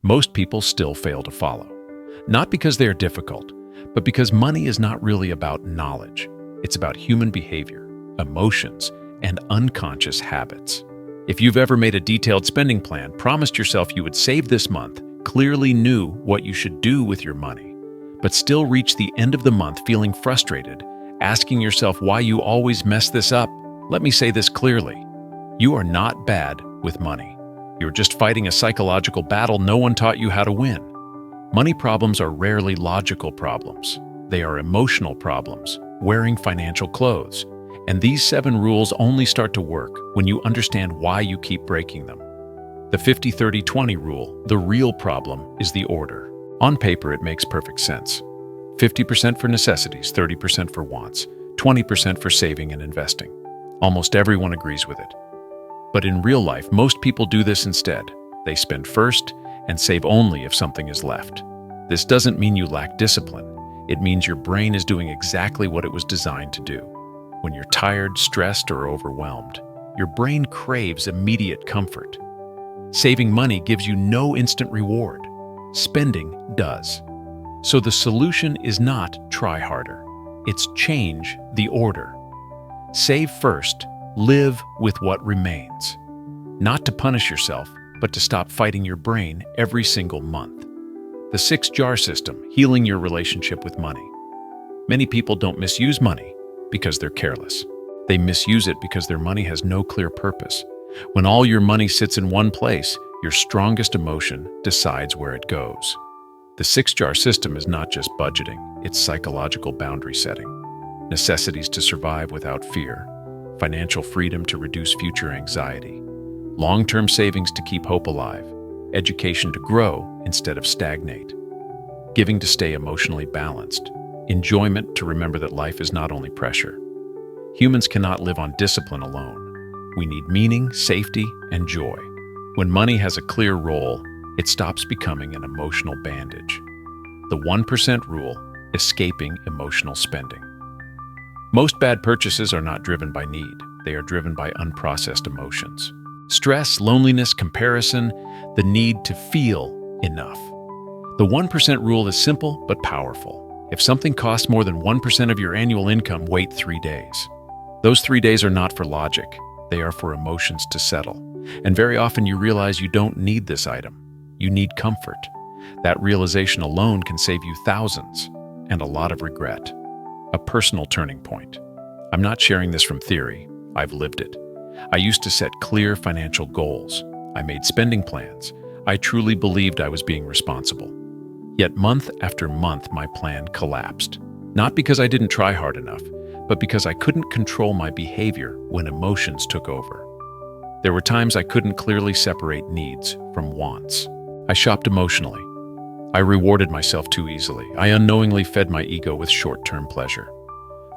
most people still fail to follow. Not because they are difficult, but because money is not really about knowledge. It's about human behavior, emotions, and unconscious habits. If you've ever made a detailed spending plan, promised yourself you would save this month, clearly knew what you should do with your money, but still reached the end of the month feeling frustrated, asking yourself why you always mess this up, let me say this clearly. You are not bad with money. You're just fighting a psychological battle no one taught you how to win. Money problems are rarely logical problems. They are emotional problems, wearing financial clothes. And these 7 rules only start to work when you understand why you keep breaking them. The 50-30-20 rule, the real problem is the order. On paper, it makes perfect sense. 50% for necessities, 30% for wants, 20% for saving and investing. Almost everyone agrees with it. But in real life, most people do this instead. They spend first and save only if something is left. This doesn't mean you lack discipline. It means your brain is doing exactly what it was designed to do. When you're tired, stressed, or overwhelmed, your brain craves immediate comfort. Saving money gives you no instant reward. Spending does. So the solution is not try harder. It's change the order. Save first, live with what remains. Not to punish yourself, but to stop fighting your brain every single month. The 6-jar system, healing your relationship with money. Many people don't misuse money because they're careless. They misuse it because their money has no clear purpose. When all your money sits in one place, your strongest emotion decides where it goes. The 6-jar system is not just budgeting, it's psychological boundary setting. Necessities to survive without fear, financial freedom to reduce future anxiety, long-term savings to keep hope alive, education to grow instead of stagnate, giving to stay emotionally balanced, enjoyment to remember that life is not only pressure. Humans cannot live on discipline alone. We need meaning, safety, and joy. When money has a clear role, it stops becoming an emotional bandage. The 1% rule, escaping emotional spending. Most bad purchases are not driven by need. They are driven by unprocessed emotions. Stress, loneliness, comparison, the need to feel enough. The 1% rule is simple but powerful. If something costs more than 1% of your annual income, wait 3 days. Those 3 days are not for logic. They are for emotions to settle. And very often you realize you don't need this item. You need comfort. That realization alone can save you thousands and a lot of regret. A personal turning point. I'm not sharing this from theory. I've lived it. I used to set clear financial goals. I made spending plans. I truly believed I was being responsible. Yet month after month, my plan collapsed. Not because I didn't try hard enough, but because I couldn't control my behavior when emotions took over. There were times I couldn't clearly separate needs from wants. I shopped emotionally. I rewarded myself too easily. I unknowingly fed my ego with short-term pleasure.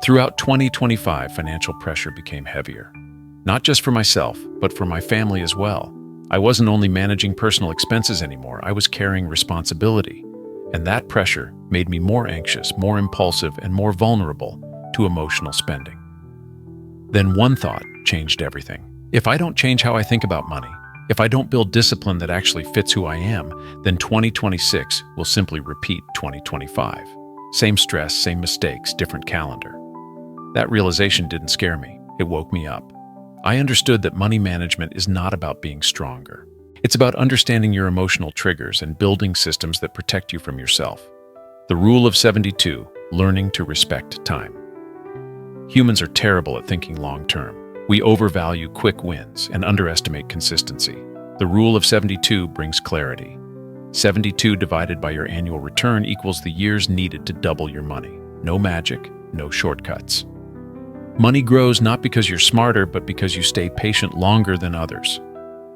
Throughout 2025, financial pressure became heavier. Not just for myself, but for my family as well. I wasn't only managing personal expenses anymore, I was carrying responsibility. And that pressure made me more anxious, more impulsive, and more vulnerable to emotional spending. Then one thought changed everything. If I don't change how I think about money, if I don't build discipline that actually fits who I am, then 2026 will simply repeat 2025. Same stress, same mistakes, different calendar. That realization didn't scare me. It woke me up. I understood that money management is not about being stronger. It's about understanding your emotional triggers and building systems that protect you from yourself. The rule of 72, learning to respect time. Humans are terrible at thinking long-term. We overvalue quick wins and underestimate consistency. The rule of 72 brings clarity. 72 divided by your annual return equals the years needed to double your money. No magic, no shortcuts. Money grows not because you're smarter, but because you stay patient longer than others.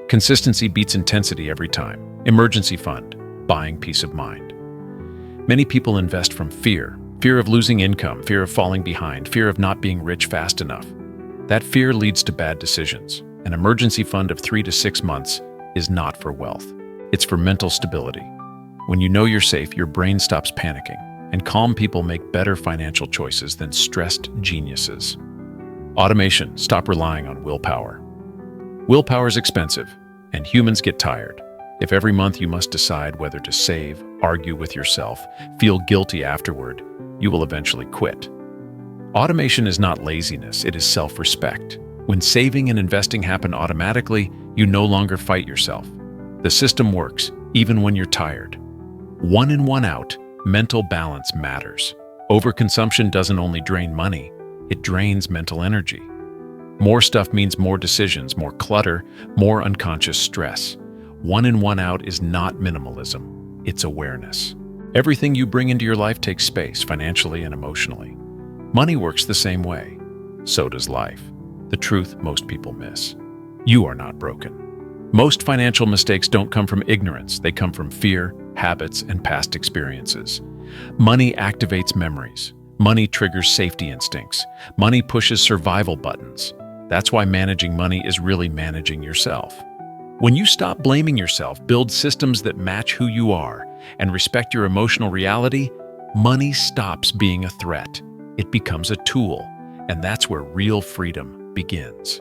Consistency beats intensity every time. Emergency fund, buying peace of mind. Many people invest from fear. Fear of losing income, fear of falling behind, fear of not being rich fast enough. That fear leads to bad decisions. An emergency fund of 3 to 6 months is not for wealth. It's for mental stability. When you know you're safe, your brain stops panicking, and calm people make better financial choices than stressed geniuses. Automation, stop relying on willpower. Willpower is expensive, and humans get tired. If every month you must decide whether to save, argue with yourself, feel guilty afterward, you will eventually quit. Automation is not laziness, it is self-respect. When saving and investing happen automatically, you no longer fight yourself. The system works, even when you're tired. One in, one out, mental balance matters. Overconsumption doesn't only drain money, it drains mental energy. More stuff means more decisions, more clutter, more unconscious stress. One in, one out is not minimalism, it's awareness. Everything you bring into your life takes space, financially and emotionally. Money works the same way. So does life. The truth most people miss. You are not broken. Most financial mistakes don't come from ignorance, they come from fear, habits, and past experiences. Money activates memories. Money triggers safety instincts. Money pushes survival buttons. That's why managing money is really managing yourself. When you stop blaming yourself, build systems that match who you are, and respect your emotional reality, money stops being a threat. It becomes a tool, and that's where real freedom begins.